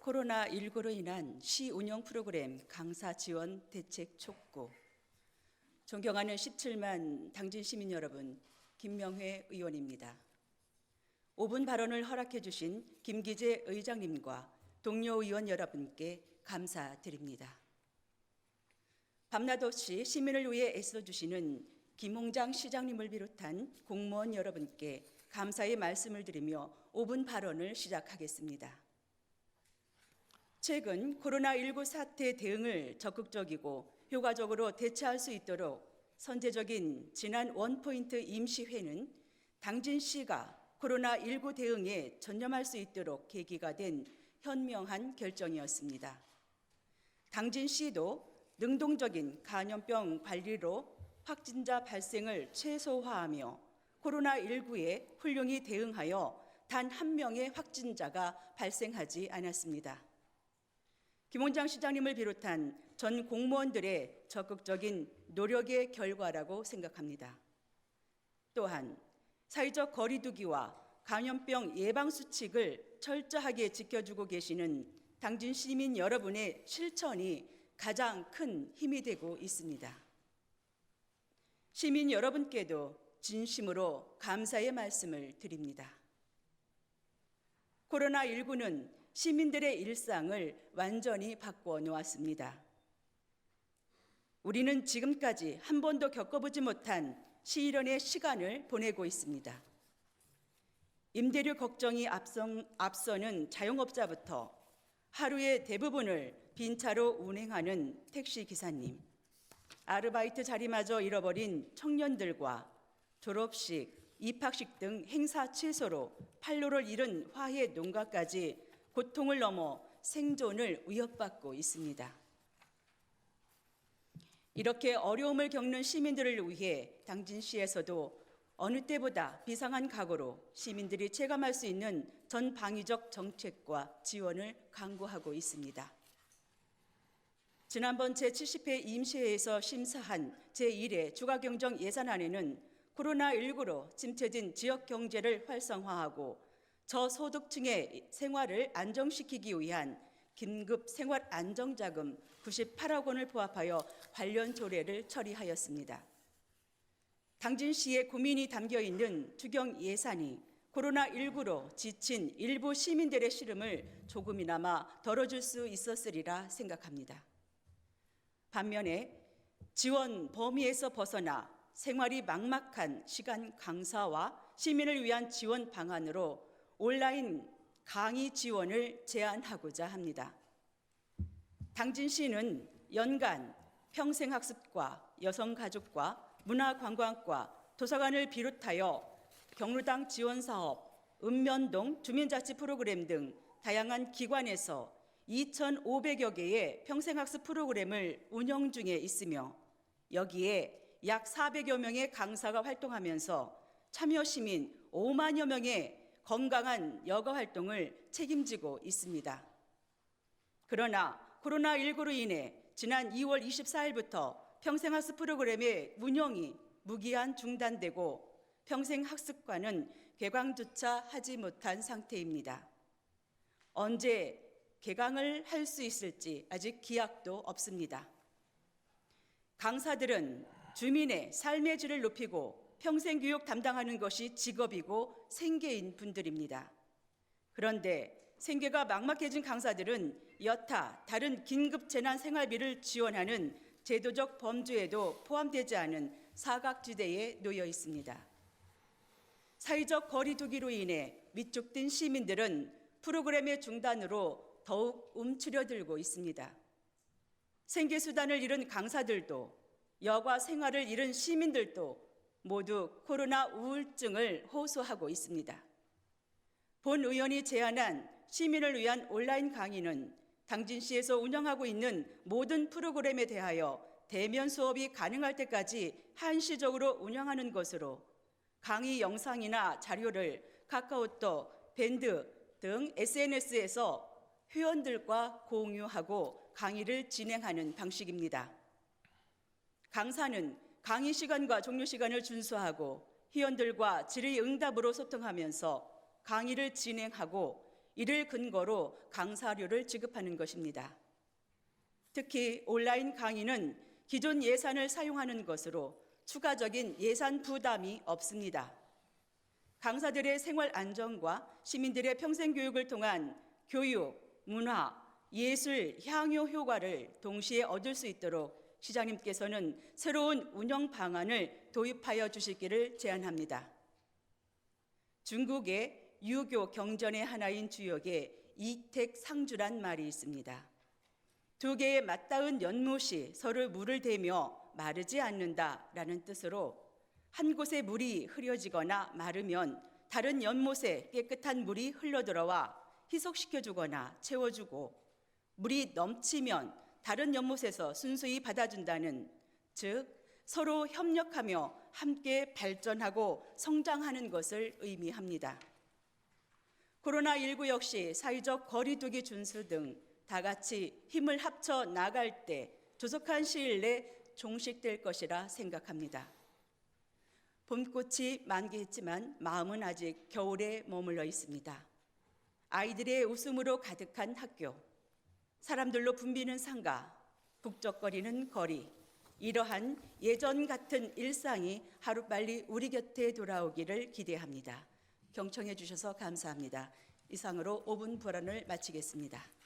코로나19로 인한 시 운영 프로그램 강사 지원 대책 촉구. 존경하는 17만 당진 시민 여러분, 김명회 의원입니다. 5분 발언을 허락해 주신 김기재 의장님과 동료 의원 여러분께 감사드립니다. 밤낮 없이 시민을 위해 애써주시는 김홍장 시장님을 비롯한 공무원 여러분께 감사의 말씀을 드리며 5분 발언을 시작하겠습니다. 최근 코로나19 사태 대응을 적극적이고 효과적으로 대처할 수 있도록 선제적인 지난 원포인트 임시회는 당진시가 코로나19 대응에 전념할 수 있도록 계기가 된 현명한 결정이었습니다. 당진시도 능동적인 감염병 관리로 확진자 발생을 최소화하며 코로나19에 훌륭히 대응하여 단 한 명의 확진자가 발생하지 않았습니다. 김홍장 시장님을 비롯한 전 공무원들의 적극적인 노력의 결과라고 생각합니다. 또한 사회적 거리 두기와 감염병 예방 수칙을 철저하게 지켜주고 계시는 당진 시민 여러분의 실천이 가장 큰 힘이 되고 있습니다. 시민 여러분께도 진심으로 감사의 말씀을 드립니다. 코로나19는 시민들의 일상을 완전히 바꿔 놓았습니다. 우리는 지금까지 한 번도 겪어보지 못한 시일련의 시간을 보내고 있습니다. 임대료 걱정이 앞서는 자영업자부터 하루의 대부분을 빈차로 운행하는 택시 기사님, 아르바이트 자리마저 잃어버린 청년들과 졸업식, 입학식 등 행사 취소로 판로를 잃은 화훼 농가까지 고통을 넘어 생존을 위협받고 있습니다. 이렇게 어려움을 겪는 시민들을 위해 당진시에서도 어느 때보다 비상한 각오로 시민들이 체감할 수 있는 전 방위적 정책과 지원을 강구하고 있습니다. 지난번 제70회 임시회에서 심사한 제1회 추가경정 예산안에는 코로나19로 침체된 지역 경제를 활성화하고 저소득층의 생활을 안정시키기 위한 긴급 생활 안정자금 98억 원을 포함하여 관련 조례를 처리하였습니다. 당진시의 고민이 담겨 있는 추경 예산이 코로나19로 지친 일부 시민들의 시름을 조금이나마 덜어줄 수 있었으리라 생각합니다. 반면에 지원 범위에서 벗어나 생활이 막막한 시간 강사와 시민을 위한 지원 방안으로 온라인 강의 지원을 제안하고자 합니다. 당진시는 연간 평생학습과 여성가족과 문화관광과 도서관을 비롯하여 경로당 지원사업, 읍면동 주민자치 프로그램 등 다양한 기관에서 2,500여 개의 평생학습 프로그램을 운영 중에 있으며 여기에 약 400여 명의 강사가 활동하면서 참여 시민 5만여 명의 건강한 여가 활동을 책임지고 있습니다. 그러나 코로나19로 인해 지난 2월 24일부터 평생학습 프로그램의 운영이 무기한 중단되고 평생학습관은 개강조차 하지 못한 상태입니다. 언제 개강을 할 수 있을지 아직 기약도 없습니다. 강사들은 주민의 삶의 질을 높이고 평생교육 담당하는 것이 직업이고 생계인 분들입니다. 그런데 생계가 막막해진 강사들은 여타 다른 긴급 재난 생활비를 지원하는 제도적 범주에도 포함되지 않은 사각지대에 놓여 있습니다. 사회적 거리 두기로 인해 위축된 시민들은 프로그램의 중단으로 더욱 움츠려들고 있습니다. 생계수단을 잃은 강사들도 여가 생활을 잃은 시민들도 모두 코로나 우울증을 호소하고 있습니다. 본 의원이 제안한 시민을 위한 온라인 강의는 당진시에서 운영하고 있는 모든 프로그램에 대하여 대면 수업이 가능할 때까지 한시적으로 운영하는 것으로 강의 영상이나 자료를 카카오톡, 밴드 등 SNS에서 회원들과 공유하고 강의를 진행하는 방식입니다. 강사는 강의 시간과 종료 시간을 준수하고 회원들과 질의응답으로 소통하면서 강의를 진행하고 이를 근거로 강사료를 지급하는 것입니다. 특히 온라인 강의는 기존 예산을 사용하는 것으로 추가적인 예산 부담이 없습니다. 강사들의 생활 안정과 시민들의 평생 교육을 통한 교육, 문화, 예술, 향유 효과를 동시에 얻을 수 있도록 시장님께서는 새로운 운영 방안을 도입하여 주시기를 제안합니다. 중국의 유교 경전의 하나인 주역에 이택상주란 말이 있습니다. 두 개의 맞닿은 연못이 서로 물을 대며 마르지 않는다라는 뜻으로 한 곳에 물이 흐려지거나 마르면 다른 연못에 깨끗한 물이 흘러들어와 희석시켜주거나 채워주고, 물이 넘치면 다른 연못에서 순수히 받아준다는, 즉 서로 협력하며 함께 발전하고 성장하는 것을 의미합니다. 코로나19 역시 사회적 거리두기 준수 등 다 같이 힘을 합쳐 나갈 때 조속한 시일 내 종식될 것이라 생각합니다. 봄꽃이 만개했지만 마음은 아직 겨울에 머물러 있습니다. 아이들의 웃음으로 가득한 학교, 사람들로 붐비는 상가, 북적거리는 거리, 이러한 예전 같은 일상이 하루빨리 우리 곁에 돌아오기를 기대합니다. 경청해 주셔서 감사합니다. 이상으로 5분 불안을 마치겠습니다.